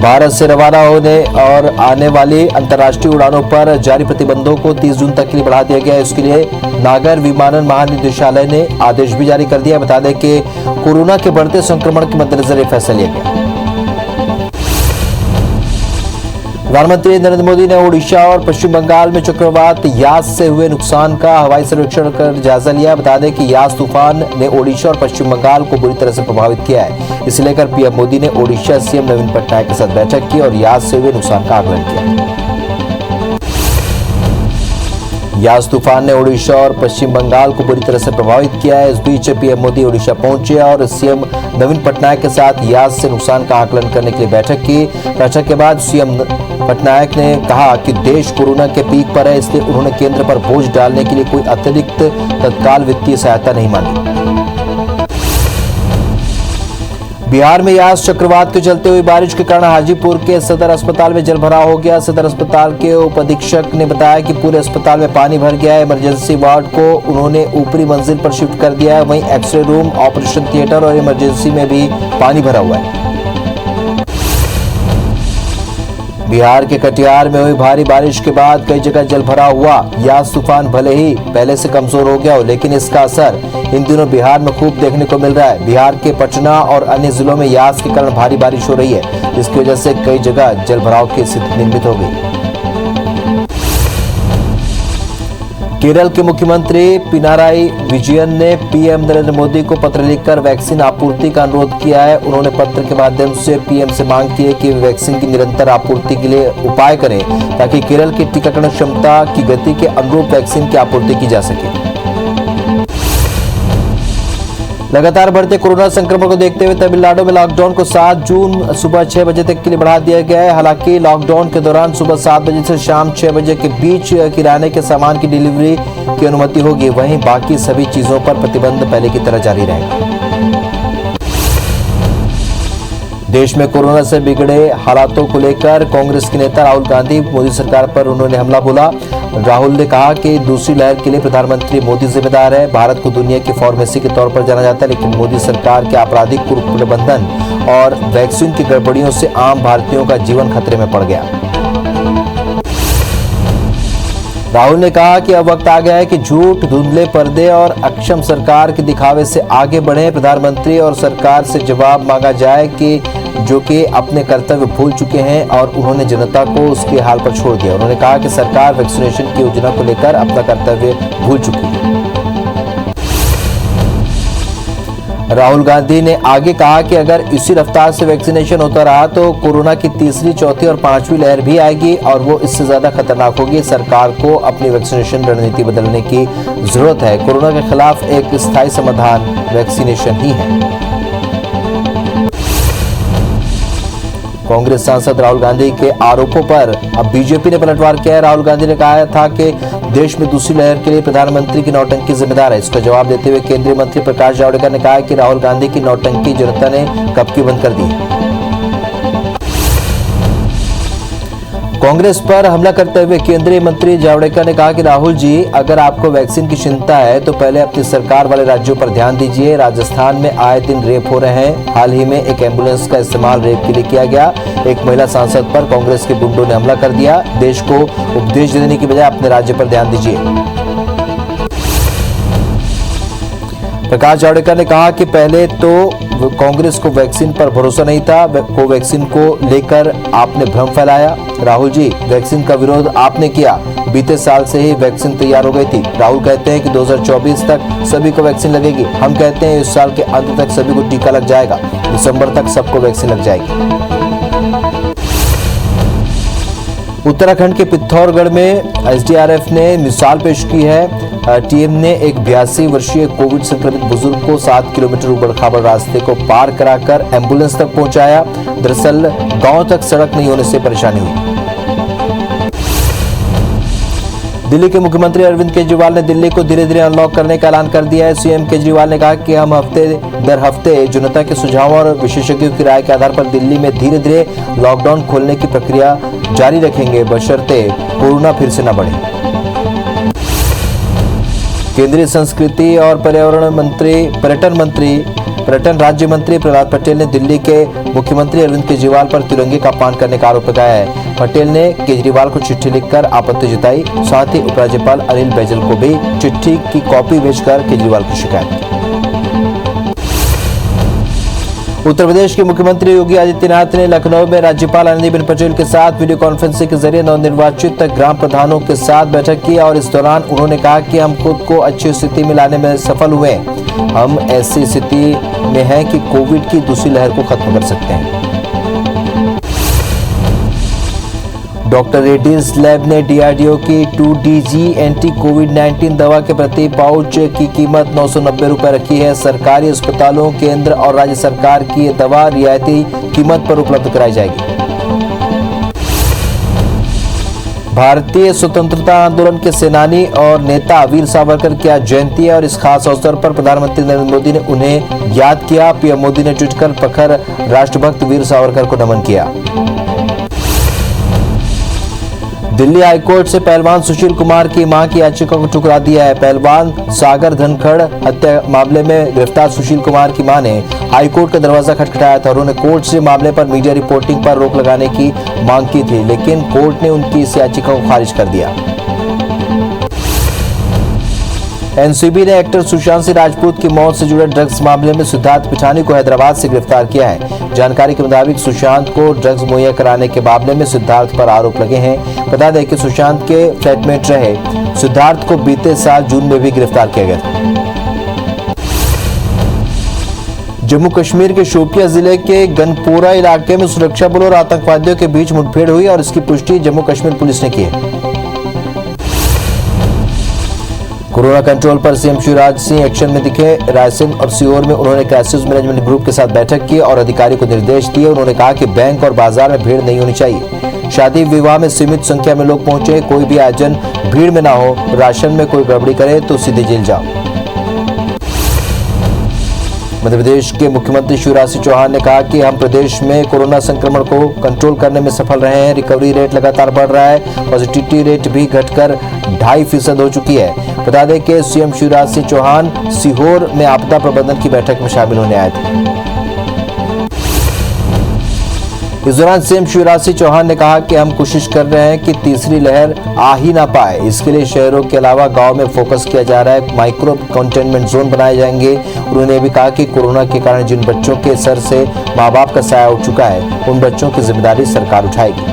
भारत से रवाना होने और आने वाली अंतर्राष्ट्रीय उड़ानों पर जारी प्रतिबंधों को 30 जून तक के लिए बढ़ा दिया गया है। इसके लिए नागर विमानन महानिदेशालय ने आदेश भी जारी कर दिया। बता दें कि कोरोना के बढ़ते संक्रमण के मद्देनजर यह फैसला लिया गया। प्रधानमंत्री नरेंद्र मोदी ने ओडिशा और पश्चिम बंगाल में चक्रवात यास से हुए नुकसान का हवाई सर्वेक्षण कर जायजा लिया। बता दें कि यास तूफान ने ओडिशा और पश्चिम बंगाल को बुरी तरह से प्रभावित किया है। इसे लेकर पीएम मोदी ने ओडिशा सीएम नवीन पटनायक के साथ बैठक की और यास से हुए नुकसान का आकलन किया। यास तूफान ने ओडिशा और पश्चिम बंगाल को बुरी तरह से प्रभावित किया है। इस बीच पीएम मोदी ओडिशा पहुंचे और सीएम नवीन पटनायक के साथ यास से नुकसान का आकलन करने के लिए बैठक की। बैठक के बाद सीएम पटनायक ने कहा कि देश कोरोना के पीक पर है, इसलिए उन्होंने केंद्र पर बोझ डालने के लिए कोई अतिरिक्त तत्काल वित्तीय सहायता नहीं मांगी। बिहार में यास चक्रवात के चलते हुई बारिश के कारण हाजीपुर के सदर अस्पताल में जलभराव हो गया। सदर अस्पताल के उप अधीक्षक ने बताया कि पूरे अस्पताल में पानी भर गया है। इमरजेंसी वार्ड को उन्होंने ऊपरी मंजिल पर शिफ्ट कर दिया है। वहीं एक्सरे रूम, ऑपरेशन थिएटर और इमरजेंसी में भी पानी भरा हुआ है। बिहार के कटिहार में हुई भारी बारिश के बाद कई जगह जलभराव हुआ। यास तूफान भले ही पहले से कमजोर हो गया हो, लेकिन इसका असर इन दिनों बिहार में खूब देखने को मिल रहा है। बिहार के पटना और अन्य जिलों में यास के कारण भारी बारिश हो रही है, जिसकी वजह से कई जगह जलभराव की स्थिति निर्मित हो गई। केरल के मुख्यमंत्री पिनाराई विजयन ने पीएम नरेंद्र मोदी को पत्र लिखकर वैक्सीन आपूर्ति का अनुरोध किया है। उन्होंने पत्र के माध्यम से पीएम से मांग की है कि वैक्सीन की निरंतर आपूर्ति के लिए उपाय करें, ताकि केरल की टीकाकरण क्षमता की गति के अनुरूप वैक्सीन की आपूर्ति की जा सके। लगातार बढ़ते कोरोना संक्रमण को देखते हुए तमिलनाडु में लॉकडाउन को 7 जून सुबह 6 बजे तक के लिए बढ़ा दिया गया है। हालांकि लॉकडाउन के दौरान सुबह 7 बजे से शाम 6 बजे के बीच किराने के सामान की डिलीवरी की अनुमति होगी। वहीं बाकी सभी चीजों पर प्रतिबंध पहले की तरह जारी रहेगा। देश में कोरोना से बिगड़े हालातों को लेकर कांग्रेस के नेता राहुल गांधी मोदी सरकार पर उन्होंने हमला बोला। राहुल ने कहा कि दूसरी लहर के लिए प्रधानमंत्री मोदी जिम्मेदार है। भारत को दुनिया की फार्मेसी के तौर पर जाना जाता है, लेकिन मोदी सरकार के आपराधिक कुप्रबंधन और वैक्सीन की गड़बड़ियों से आम भारतीयों का जीवन खतरे में पड़ गया। राहुल ने कहा कि अब वक्त आ गया है कि झूठ, धुंधले पर्दे और अक्षम सरकार के दिखावे से आगे बढ़े। प्रधानमंत्री और सरकार से जवाब मांगा जाए कि जो कि अपने कर्तव्य भूल चुके हैं और उन्होंने जनता को उसके हाल पर छोड़ दिया। उन्होंने कहा कि सरकार वैक्सीनेशन की योजना को लेकर अपना कर्तव्य भूल चुकी है। राहुल गांधी ने आगे कहा कि अगर इसी रफ्तार से वैक्सीनेशन होता रहा तो कोरोना की तीसरी, चौथी और 5वीं लहर भी आएगी और वो इससे ज्यादा खतरनाक होगी। सरकार को अपनी वैक्सीनेशन रणनीति बदलने की जरूरत है। कोरोना के खिलाफ एक स्थायी समाधान वैक्सीनेशन ही है। कांग्रेस सांसद राहुल गांधी के आरोपों पर अब बीजेपी ने पलटवार किया है। राहुल गांधी ने कहा था कि देश में दूसरी लहर के लिए प्रधानमंत्री की नौटंकी जिम्मेदार है। इसका जवाब देते हुए केंद्रीय मंत्री प्रकाश जावड़ेकर ने कहा कि राहुल गांधी की नौटंकी जनता ने कब की बंद कर दी। कांग्रेस पर हमला करते हुए केंद्रीय मंत्री जावड़ेकर ने कहा कि राहुल जी, अगर आपको वैक्सीन की चिंता है तो पहले अपनी सरकार वाले राज्यों पर ध्यान दीजिए। राजस्थान में आए दिन रेप हो रहे हैं। हाल ही में एक एम्बुलेंस का इस्तेमाल रेप के लिए किया गया। एक महिला सांसद पर कांग्रेस के गुंडों ने हमला कर दिया। देश को उपदेश देने की बजाय अपने राज्य पर ध्यान दीजिए। प्रकाश जावड़ेकर ने कहा कि पहले तो कांग्रेस को वैक्सीन पर भरोसा नहीं था। कोवैक्सीन को लेकर आपने भ्रम फैलाया। राहुल जी, वैक्सीन का विरोध आपने किया। बीते साल से ही वैक्सीन तैयार हो गई थी। राहुल कहते हैं कि 2024 तक सभी को वैक्सीन लगेगी। हम कहते हैं इस साल के अंत तक सभी को टीका लग जाएगा। दिसंबर तक सबको वैक्सीन लग जाएगी। उत्तराखंड के पिथौरागढ़ में एसडीआरएफ ने मिसाल पेश की है। टीम ने एक 82 वर्षीय कोविड संक्रमित बुजुर्ग को 7 किलोमीटर उबड़-खाबड़ रास्ते को पार कराकर एम्बुलेंस तक पहुंचाया। दरअसल गांव तक सड़क नहीं होने से परेशानी हुई। दिल्ली के मुख्यमंत्री अरविंद केजरीवाल ने दिल्ली को धीरे धीरे अनलॉक करने का ऐलान कर दिया है। सीएम केजरीवाल ने कहा कि हम हफ्ते दर हफ्ते जनता के सुझावों और विशेषज्ञों की राय के आधार पर दिल्ली में धीरे धीरे लॉकडाउन खोलने की प्रक्रिया जारी रखेंगे, बशर्ते कोरोना फिर से न बढ़े। केंद्रीय संस्कृति और पर्यावरण मंत्री, पर्यटन मंत्री पर्यटन राज्य मंत्री प्रहलाद पटेल ने दिल्ली के मुख्यमंत्री अरविंद केजरीवाल पर तिरंगे का अपमान करने का आरोप लगाया है। पटेल ने केजरीवाल को चिट्ठी लिखकर आपत्ति जताई, साथ ही उपराज्यपाल अनिल बैजल को भी चिट्ठी की कॉपी भेजकर केजरीवाल की शिकायत की। उत्तर प्रदेश के मुख्यमंत्री योगी आदित्यनाथ ने लखनऊ में राज्यपाल आनंदीबेन पटेल के साथ वीडियो कॉन्फ्रेंसिंग के जरिए नवनिर्वाचित ग्राम प्रधानों के साथ बैठक की और इस दौरान उन्होंने कहा कि हम खुद को अच्छी स्थिति में लाने में सफल हुए। हम ऐसी स्थिति में हैं कि कोविड की दूसरी लहर को खत्म कर सकते हैं। डॉक्टर रेड्डीज लैब ने डीआरडीओ की 2DG एंटी कोविड-19 दवा के प्रति पाउच की कीमत 990 रुपए रखी है। सरकारी अस्पतालों, केंद्र और राज्य सरकार की ये दवा रियायती कीमत पर उपलब्ध कराई जाएगी। भारतीय स्वतंत्रता आंदोलन के सेनानी और नेता वीर सावरकर की आज जयंती है और इस खास अवसर पर प्रधानमंत्री नरेंद्र मोदी ने उन्हें याद किया। पीएम मोदी ने ट्वीट कर प्रखर राष्ट्रभक्त वीर सावरकर को नमन किया। दिल्ली हाईकोर्ट से पहलवान सुशील कुमार की मां की याचिका को ठुकरा दिया है। पहलवान सागर धनखड़ हत्या मामले में गिरफ्तार सुशील कुमार की मां ने हाईकोर्ट का दरवाजा खटखटाया था। उन्होंने कोर्ट से मामले पर मीडिया रिपोर्टिंग पर रोक लगाने की मांग की थी, लेकिन कोर्ट ने उनकी इस याचिका को खारिज कर दिया। एनसीबी ने एक्टर सुशांत सिंह राजपूत की मौत से जुड़े ड्रग्स मामले में सिद्धार्थ पिठानी को हैदराबाद से गिरफ्तार किया है। जानकारी के मुताबिक सुशांत को ड्रग्स मुहैया कराने के मामले में सिद्धार्थ पर आरोप लगे हैं। बता दें कि सुशांत के फ्लैटमेट रहे सिद्धार्थ को बीते साल जून में भी गिरफ्तार किया गया था। जम्मू कश्मीर के शोपियां जिले के गनपोरा इलाके में सुरक्षा बलों और आतंकवादियों के बीच मुठभेड़ हुई और इसकी पुष्टि जम्मू कश्मीर पुलिस ने की है। कोरोना कंट्रोल पर सीएम शिवराज सिंह एक्शन में दिखे। रायसेन और सीहोर में उन्होंने क्राइसिस मैनेजमेंट ग्रुप के साथ बैठक की और अधिकारी को निर्देश दिए। उन्होंने कहा कि बैंक और बाजार में भीड़ नहीं होनी चाहिए। शादी विवाह में सीमित संख्या में लोग पहुंचे, कोई भी आयोजन भीड़ में ना हो। राशन में कोई गड़बड़ी करे तो सीधे जेल जाओ। मध्य प्रदेश के मुख्यमंत्री शिवराज सिंह चौहान ने कहा कि हम प्रदेश में कोरोना संक्रमण को कंट्रोल करने में सफल रहे हैं। रिकवरी रेट लगातार बढ़ रहा है। पॉजिटिविटी रेट भी घटकर 2.5% हो चुकी है। बता दें कि सीएम शिवराज सिंह चौहान सीहोर में आपदा प्रबंधन की बैठक में शामिल होने आए थे। इस दौरान सीएम शिवराज सिंह चौहान ने कहा कि हम कोशिश कर रहे हैं कि तीसरी लहर आ ही ना पाए। इसके लिए शहरों के अलावा गांव में फोकस किया जा रहा है। माइक्रो कंटेनमेंट जोन बनाए जाएंगे। उन्होंने भी कहा कि कोरोना के कारण जिन बच्चों के सर से माँ बाप का साया उठ चुका है, उन बच्चों की जिम्मेदारी सरकार उठाएगी।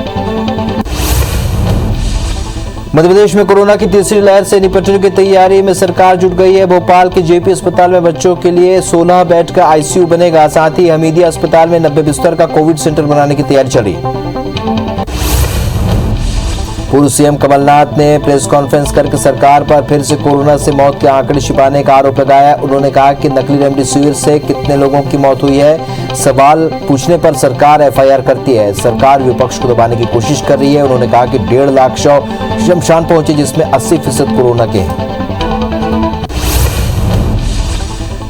मध्य प्रदेश में कोरोना की तीसरी लहर से निपटने की तैयारी में सरकार जुट गई है। भोपाल के जेपी अस्पताल में बच्चों के लिए 16 बेड का आईसीयू बनेगा। साथ ही हमीदिया अस्पताल में 90 बिस्तर का कोविड सेंटर बनाने की तैयारी चल रही है। पूर्व सीएम कमलनाथ ने प्रेस कॉन्फ्रेंस करके सरकार पर फिर से कोरोना से मौत के आंकड़े छिपाने का आरोप लगाया। उन्होंने कहा कि नकली रेमडेसिविर से कितने लोगों की मौत हुई है, सवाल पूछने पर सरकार एफआईआर करती है। सरकार विपक्ष को दबाने की कोशिश कर रही है। उन्होंने कहा कि 1.5 लाख शव शमशान पहुंचे, जिसमें 80% कोरोना के हैं।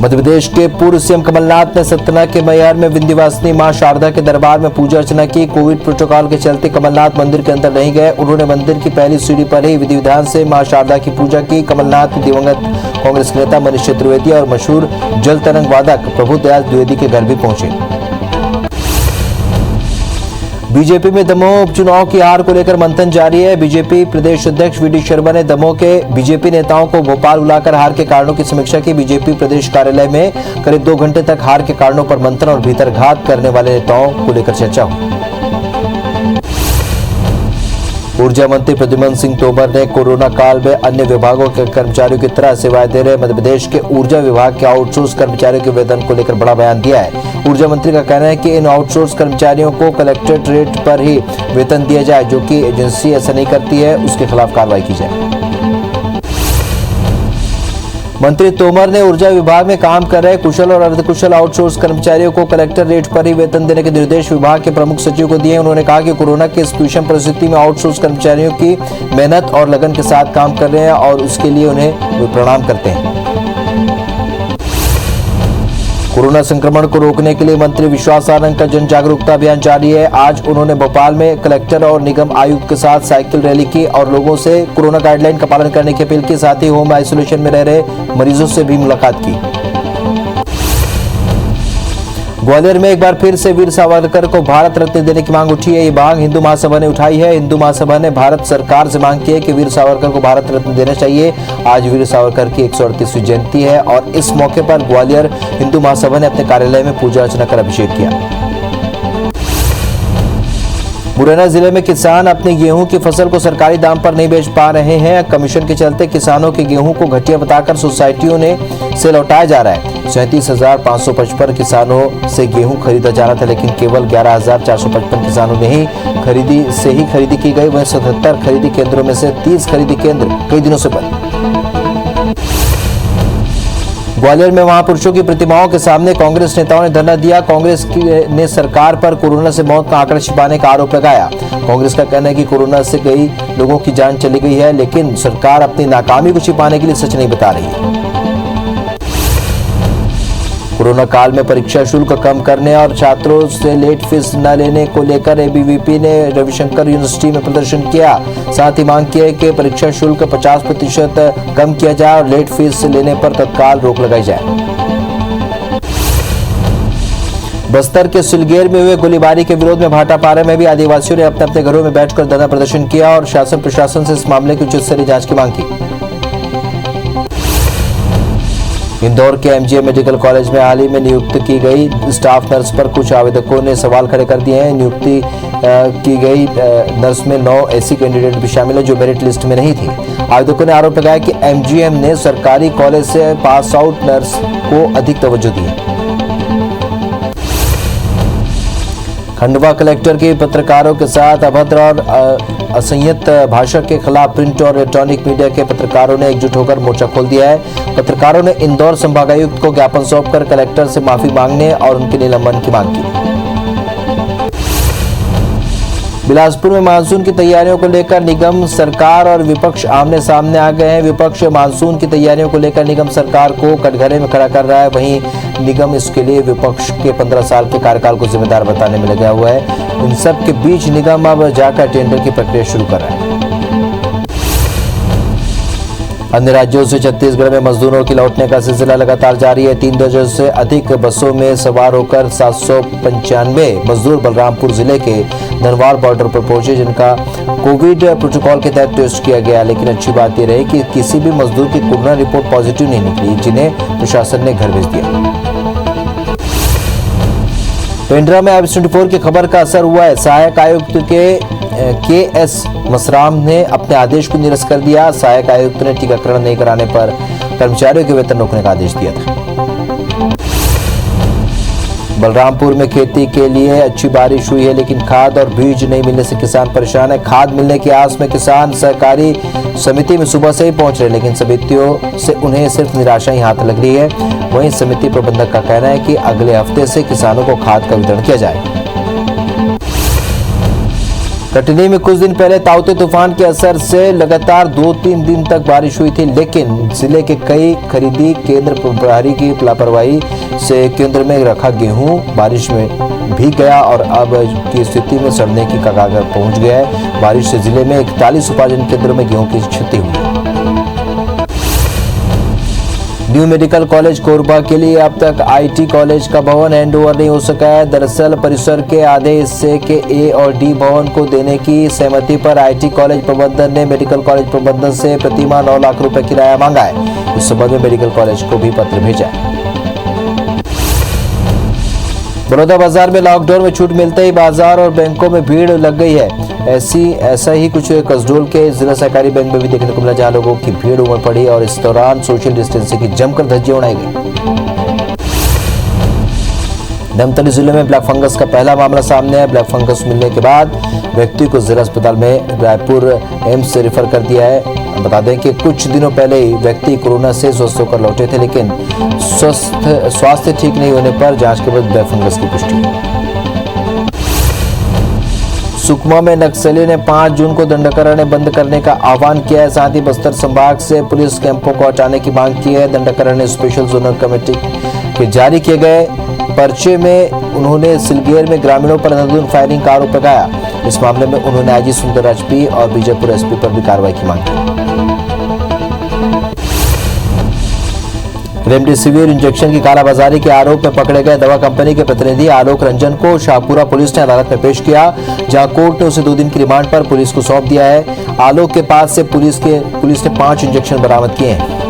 मध्य प्रदेश के पूर्व सीएम कमलनाथ ने सतना के मैहर में विंध्यवासिनी मां शारदा के दरबार में पूजा अर्चना की। कोविड प्रोटोकॉल के चलते कमलनाथ मंदिर के अंदर नहीं गए। उन्होंने मंदिर की पहली सीढ़ी पर ही विधि विधान से मां शारदा की पूजा की। कमलनाथ ने दिवंगत कांग्रेस नेता मनीष चतुर्वेदी और मशहूर जल तरंग वादक प्रभुदयाल द्विवेदी के घर भी पहुंचे। बीजेपी में दमोह उपचुनाव की हार को लेकर मंथन जारी है। बीजेपी प्रदेश अध्यक्ष वीडी शर्मा ने दमोह के बीजेपी नेताओं को भोपाल बुलाकर हार के कारणों की समीक्षा की। बीजेपी प्रदेश कार्यालय में करीब 2 घंटे तक हार के कारणों पर मंथन और भीतरघात करने वाले नेताओं को लेकर चर्चा हुई। ऊर्जा मंत्री प्रद्युम्न सिंह तोमर ने कोरोना काल में अन्य विभागों के कर्मचारियों की तरह सेवाएं दे रहे मध्य प्रदेश के ऊर्जा विभाग के आउटसोर्स कर्मचारियों के वेतन को लेकर बड़ा बयान दिया है। ऊर्जा मंत्री का कहना है कि इन आउटसोर्स कर्मचारियों को कलेक्टेड रेट पर ही वेतन दिया जाए। जो कि एजेंसी ऐसा नहीं करती है, उसके खिलाफ कार्रवाई की जाए। मंत्री तोमर ने ऊर्जा विभाग में काम कर रहे कुशल और अर्धकुशल आउटसोर्स कर्मचारियों को कलेक्टर रेट पर ही वेतन देने के निर्देश विभाग के प्रमुख सचिव को दिए। उन्होंने कहा कि कोरोना की इस विषम परिस्थिति में आउटसोर्स कर्मचारियों की मेहनत और लगन के साथ काम कर रहे हैं और उसके लिए उन्हें प्रणाम करते हैं। कोरोना संक्रमण को रोकने के लिए मंत्री विश्वास सारंग का जन जागरूकता अभियान जारी है। आज उन्होंने भोपाल में कलेक्टर और निगम आयुक्त के साथ साइकिल रैली की और लोगों से कोरोना गाइडलाइन का पालन करने की अपील की। साथ ही होम आइसोलेशन में रह रहे मरीजों से भी मुलाकात की। ग्वालियर में एक बार फिर से वीर सावरकर को भारत रत्न देने की मांग उठी है। ये मांग हिंदू महासभा ने उठाई है। हिंदू महासभा ने भारत सरकार से मांग की है कि वीर सावरकर को भारत रत्न देना चाहिए। आज वीर सावरकर की 138वीं जयंती है और इस मौके पर ग्वालियर हिंदू महासभा ने अपने कार्यालय में पूजा अर्चना कर अभिषेक किया। मुरैना जिले में किसान अपनी गेहूं की फसल को सरकारी दाम पर नहीं बेच पा रहे हैं। कमीशन के चलते किसानों के गेहूं को घटिया बताकर सोसाइटियों से लौटाया जा रहा है। 37,555 किसानों से गेहूं खरीदा जा रहा था, लेकिन केवल 11,455 किसानों ने ही खरीदी की गई। वहीं 77 खरीदी केंद्रों में से 30 खरीदी केंद्र कई दिनों से बंद। ग्वालियर में महापुरुषों की प्रतिमाओं के सामने कांग्रेस नेताओं ने धरना दिया। कांग्रेस ने सरकार पर कोरोना से मौत का आंकड़ा छिपाने का आरोप लगाया। कांग्रेस का कहना है कि कोरोना से कई लोगों की जान चली गई है, लेकिन सरकार अपनी नाकामी को छिपाने के लिए सच नहीं बता रही है। कोरोना काल में परीक्षा शुल्क कम करने और छात्रों से लेट फीस न लेने को लेकर एबीवीपी ने रविशंकर यूनिवर्सिटी में प्रदर्शन किया। साथ ही मांग की है कि परीक्षा शुल्क 50% कम किया जाए और लेट फीस लेने पर तत्काल रोक लगाई जाए। बस्तर के सुलगेर में हुए गोलीबारी के विरोध में भाटापारा में भी आदिवासियों ने अपने अपने घरों में बैठकर धरना प्रदर्शन किया और शासन प्रशासन से इस मामले की उच्च स्तरीय जांच की मांग की। इंदौर के एमजीएम मेडिकल कॉलेज में हाल ही में नियुक्त की गई स्टाफ नर्स पर कुछ आवेदकों ने सवाल खड़े कर दिए हैं। नियुक्ति की गई नर्स में 9 ऐसी कैंडिडेट भी शामिल है जो मेरिट लिस्ट में नहीं थी। आवेदकों ने आरोप लगाया कि एमजीएम ने सरकारी कॉलेज से पास आउट नर्स को अधिक तवज्जो दी है। खंडवा कलेक्टर के पत्रकारों के साथ अभद्र और असंयत भाषा के खिलाफ प्रिंट और इलेक्ट्रॉनिक मीडिया के पत्रकारों ने एकजुट होकर मोर्चा खोल दिया है। पत्रकारों ने इंदौर संभागायुक्त को ज्ञापन सौंपकर कलेक्टर से माफी मांगने और उनके निलंबन की मांग की। बिलासपुर में मानसून की तैयारियों को लेकर निगम सरकार और विपक्ष आमने सामने आ गए हैं। विपक्ष मानसून की तैयारियों को लेकर निगम सरकार को कटघरे में खड़ा कर रहा है, वहीं निगम इसके लिए विपक्ष के 15 साल के कार्यकाल को जिम्मेदार बताने में लगा हुआ है। इन सब के बीच निगम अब जाकर टेंडर की प्रक्रिया शुरू कर रहा है। अन्य राज्यों से छत्तीसगढ़ में मजदूरों की लौटने का सिलसिला लगातार जारी है। 3 दर्जन से अधिक बसों में सवार होकर 795 मजदूर बलरामपुर जिले के धनवार बॉर्डर पर पहुंचे, जिनका कोविड प्रोटोकॉल के तहत टेस्ट किया गया। लेकिन अच्छी बात यह रही कि किसी भी मजदूर की कोरोना रिपोर्ट पॉजिटिव नहीं निकली, जिन्हें प्रशासन ने घर भेज दिया। पेंड्रा में IBS24 की खबर का असर हुआ है। सहायक आयुक्त के एस मसराम ने अपने आदेश को निरस्त कर दिया। सहायक आयुक्त ने टीकाकरण नहीं कराने पर कर्मचारियों के वेतन रोकने का आदेश दिया था। बलरामपुर में खेती के लिए अच्छी बारिश हुई है, लेकिन खाद और बीज नहीं मिलने से किसान परेशान है। खाद मिलने की आस में किसान सहकारी समिति में सुबह से ही पहुंच रहे, लेकिन समितियों से उन्हें सिर्फ निराशा ही हाथ लग रही है। वहीं समिति प्रबंधक का कहना है कि अगले हफ्ते से किसानों को खाद का वितरण किया जाएगा। कटनी में कुछ दिन पहले ताउते तूफान के असर से लगातार 2-3 दिन तक बारिश हुई थी, लेकिन जिले के कई खरीदी केंद्र प्रभारी की लापरवाही से केंद्र में रखा गेहूं बारिश में भीग गया और अब की स्थिति में सड़ने की कगार पर पहुंच गया है। बारिश से जिले में 41 उपार्जन केंद्रों में गेहूं की क्षति हुई है। न्यू मेडिकल कॉलेज कोरबा के लिए अब तक आईटी कॉलेज का भवन हैंडओवर नहीं हो सका है। दरअसल परिसर के आधे हिस्से के ए और डी भवन को देने की सहमति पर आईटी कॉलेज प्रबंधन ने मेडिकल कॉलेज प्रबंधन से प्रतिमाह 9 लाख रुपए किराया मांगा है। इस संबंध में मेडिकल कॉलेज को भी पत्र भेजा है। बड़ौदा बाजार में लॉकडाउन में छूट मिलते ही बाजार और बैंकों में भीड़ लग गई है। ऐसा ही कुछ कसडोल के जिला सहकारी बैंक में भी देखने को मिला, जहां लोगों की भीड़ उमड़ पड़ी और इस दौरान सोशल डिस्टेंसिंग की जमकर धज्जियां उड़ाई गई। धमतरी जिले में ब्लैक फंगस का पहला मामला सामने है। ब्लैक फंगस मिलने के बाद व्यक्ति को जिला अस्पताल में रायपुर एम्स से रेफर कर दिया है। बता दें कि कुछ दिनों पहले ही व्यक्ति कोरोना से स्वस्थ होकर लौटे थे, लेकिन स्वास्थ्य ठीक नहीं होने पर जांच के बाद ब्लैक फंगस की पुष्टि हुई। सुकमा में नक्सली ने 5 जून को दंडकरण बंद करने का आह्वान किया है। साथ ही बस्तर संभाग से पुलिस कैंपों को हटाने की मांग की है। दंडकरण ने स्पेशल जोनल कमेटी के जारी किए गए पर्चे में उन्होंने सिलगेर में ग्रामीणों पर अंधाधुंध फायरिंग का आरोप लगाया। इस मामले में उन्होंने आईजी सुंदरराज पी और बीजापुर एसपी पर भी कार्रवाई की मांग की। रेमडेसिविर इंजेक्शन की कालाबाजारी के आरोप में पकड़े गए दवा कंपनी के प्रतिनिधि आलोक रंजन को शाहपुरा पुलिस ने अदालत में पेश किया, जहां कोर्ट ने उसे 2 दिन की रिमांड पर पुलिस को सौंप दिया है। आलोक के पास से पुलिस ने 5 इंजेक्शन बरामद किए हैं।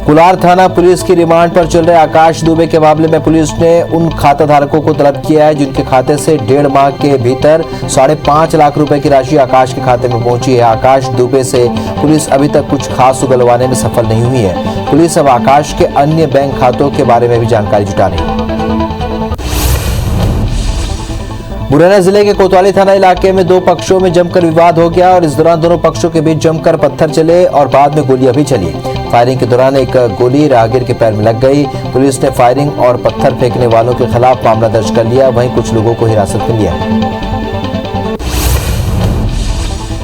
कुलार थाना पुलिस की रिमांड पर चल रहे आकाश दुबे के मामले में पुलिस ने उन खाता धारकों को तलब किया है जिनके खाते से 1.5 माह के भीतर 5.5 लाख रुपए की राशि आकाश के खाते में पहुंची है। आकाश दुबे से पुलिस अभी तक कुछ खास उगलवाने में सफल नहीं हुई है। पुलिस अब आकाश के अन्य बैंक खातों के बारे में भी जानकारी जुटा रही है। मुरैना जिले के कोतवाली थाना इलाके में 2 पक्षों में जमकर विवाद हो गया और इस दौरान दोनों पक्षों के बीच जमकर पत्थर चले और बाद में गोलियां भी चली। फायरिंग के दौरान एक गोली राहगीर के पैर में लग गई। पुलिस ने फायरिंग और पत्थर फेंकने वालों के खिलाफ मामला दर्ज कर लिया, वहीं कुछ लोगों को हिरासत में लिया।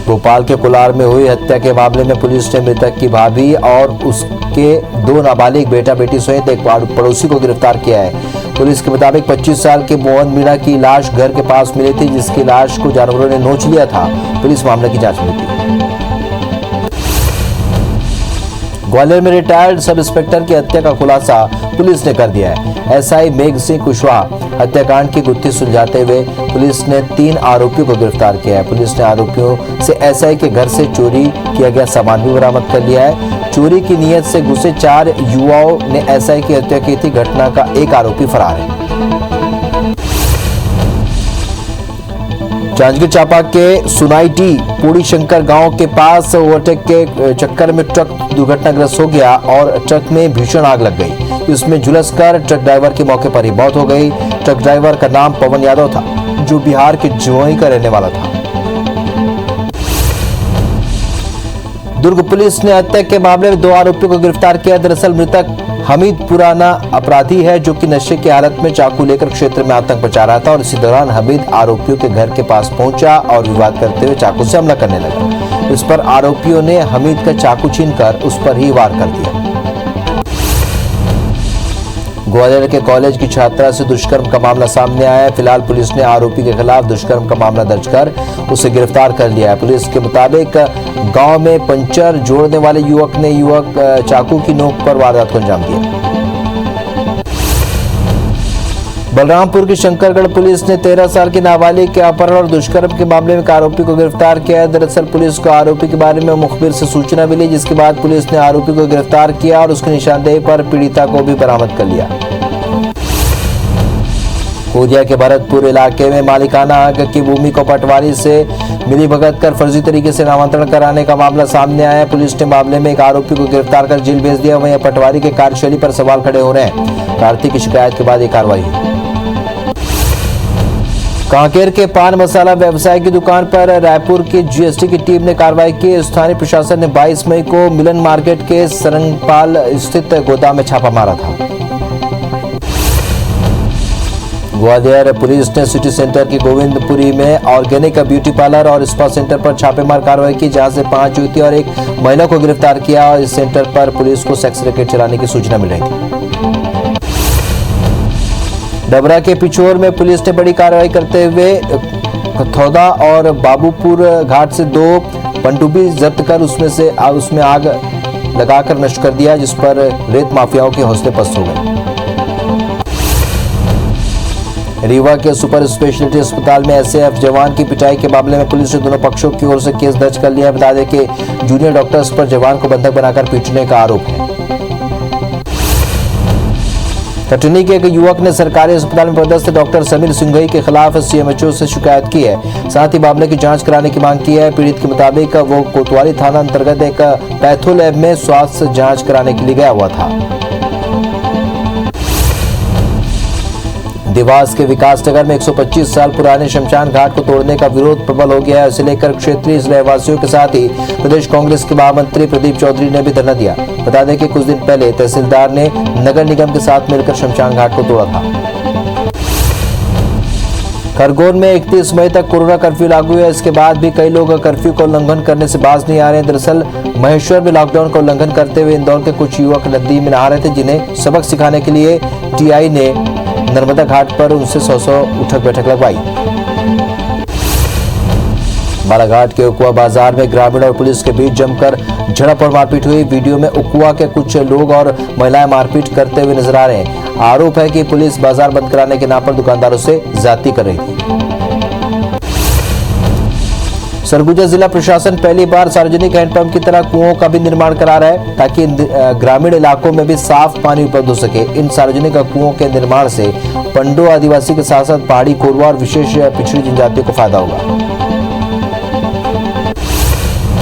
भोपाल के कुलार में हुई हत्या के मामले में पुलिस ने मृतक की भाभी और उसके 2 नाबालिग बेटा बेटी सहित एक पड़ोसी को गिरफ्तार किया है। पुलिस के मुताबिक 25 साल के मोहन मीणा की लाश घर के पास मिली थी, जिसकी लाश को जानवरों ने नोच लिया था। पुलिस मामले की जांच में थी। ग्वालियर में रिटायर्ड सब इंस्पेक्टर की हत्या का खुलासा पुलिस ने कर दिया है। एसआई मेघ सिंह कुशवाहा हत्याकांड की गुत्थी सुलझाते हुए पुलिस ने 3 आरोपियों को गिरफ्तार किया है। पुलिस ने आरोपियों से एसआई के घर से चोरी किया गया सामान भी बरामद कर लिया है। चोरी की नीयत से घुसे 4 युवाओं ने एसआई की हत्या की थी। घटना का एक आरोपी फरार है। जांजगीर चांपा के सुनाईटी पूड़ी शंकर गांव के पास ओवरटेक के चक्कर में ट्रक दुर्घटनाग्रस्त हो गया और ट्रक में भीषण आग लग गई। इसमें झुलसकर ट्रक ड्राइवर की मौके पर ही मौत हो गई। ट्रक ड्राइवर का नाम पवन यादव था, जो बिहार के जमुई का रहने वाला था। दुर्ग पुलिस ने हत्या के मामले में 2 आरोपियों को गिरफ्तार किया। दरअसल मृतक हमीद पुराना अपराधी है, जो कि नशे की हालत में चाकू लेकर क्षेत्र में आतंक मचा रहा था और इसी दौरान हमीद आरोपियों के घर के पास पहुंचा और विवाद करते हुए चाकू से हमला करने लगा। इस पर आरोपियों ने हमीद का चाकू छीनकर उस पर ही वार कर दिया। ग्वालियर के कॉलेज की छात्रा से दुष्कर्म का मामला सामने आया है। फिलहाल पुलिस ने आरोपी के खिलाफ दुष्कर्म का मामला दर्ज कर उसे गिरफ्तार कर लिया है। पुलिस के मुताबिक गांव में पंचर जोड़ने वाले युवक ने चाकू की नोक पर वारदात को अंजाम दिया। बलरामपुर की शंकरगढ़ पुलिस ने 13 साल की नाबालिग के अपहरण और दुष्कर्म के मामले में एक आरोपी को गिरफ्तार किया है। दरअसल पुलिस को आरोपी के बारे में मुखबिर से सूचना मिली, जिसके बाद पुलिस ने आरोपी को गिरफ्तार किया और उसकी निशानदेही पर पीड़िता को भी बरामद कर लिया। कोरिया के भरतपुर इलाके में मालिकाना हक की भूमि को पटवारी से मिलीभगत कर फर्जी तरीके से नामांतरण कराने का मामला सामने आया है। पुलिस ने मामले में एक आरोपी को गिरफ्तार कर जेल भेज दिया। वहीं पटवारी के कार्यशैली पर सवाल खड़े हो रहे हैं। कार्तिक की शिकायत के बाद ये कार्रवाई हुई। कांकेर के पान मसाला व्यवसाय की दुकान पर रायपुर की जीएसटी की टीम ने कार्रवाई की। स्थानीय प्रशासन ने 22 मई को मिलन मार्केट के सरंगपाल स्थित गोदाम में छापा मारा था। ग्वालियर पुलिस ने सिटी सेंटर की गोविंदपुरी में ऑर्गेनिक ब्यूटी पार्लर और स्पा सेंटर पर छापेमार कार्रवाई की, जहां से 5 युवती और एक महिला को गिरफ्तार किया और इस सेंटर पर पुलिस को सेक्स रैकेट चलाने की सूचना मिल रही थी। डबरा के पिछोर में पुलिस ने बड़ी कार्रवाई करते हुए खथौदा और बाबूपुर घाट से 2 पनडुब्बी जब्त कर उसमें आग लगाकर नष्ट कर दिया, जिस पर रेत माफियाओं के हौसले पस्त हो गए। रीवा के सुपर स्पेशलिटी अस्पताल में एसएएफ जवान की पिटाई के मामले में पुलिस ने दोनों पक्षों की ओर से केस दर्ज कर लिया। बता दें कि जूनियर डॉक्टर्स पर जवान को बंधक बनाकर पीटने का आरोप है। कटनी के एक युवक ने सरकारी अस्पताल में पदस्थ डॉक्टर समीर सिंघई के खिलाफ सीएमएचओ से शिकायत की है। साथ ही मामले की जांच कराने की मांग की है। पीड़ित के मुताबिक वो कोतवाली थाना अंतर्गत एक पैथो लैब में स्वास्थ्य जांच कराने के लिए गया हुआ था। देवास के विकास नगर में 125 साल पुराने शमशान घाट को तोड़ने का विरोध प्रबल हो गया है। इसे लेकर क्षेत्रीय रहवासियों के साथ ही प्रदेश कांग्रेस के महामंत्री प्रदीप चौधरी ने भी धरना दिया। बता दें कि कुछ दिन पहले तहसीलदार ने नगर निगम के साथ मिलकर शमशान घाट को तोड़ा था। खरगोन में 31 मई तक कोरोना कर्फ्यू लागू है। इसके बाद भी कई लोग कर्फ्यू का उल्लंघन करने से बाज नहीं आ रहे हैं। दरअसल महेश्वर में लॉकडाउन का उल्लंघन करते हुए इंदौर के कुछ युवक नदी में नहा रहे थे, जिन्हें सबक सिखाने के लिए टीआई ने नर्मदा घाट पर उनसे 100 उठक बैठक लगवाई। बालाघाट के उकुआ बाजार में ग्रामीण और पुलिस के बीच जमकर झड़प और मारपीट हुई। वीडियो में उकुआ के कुछ लोग और महिलाएं मारपीट करते हुए नजर आ रहे हैं। आरोप है कि पुलिस बाजार बंद कराने के नाम पर दुकानदारों से ज्यादती कर रही थी। सरगुजा जिला प्रशासन पहली बार सार्वजनिक हैंडपंप की तरह कुओं का भी निर्माण करा रहा है ताकि ग्रामीण इलाकों में भी साफ पानी उपलब्ध हो सके। इन सार्वजनिक कुओं के निर्माण से पंडो आदिवासी के साथ साथ पहाड़ी कोरवा और विशेष पिछड़ी जनजातियों को फायदा होगा।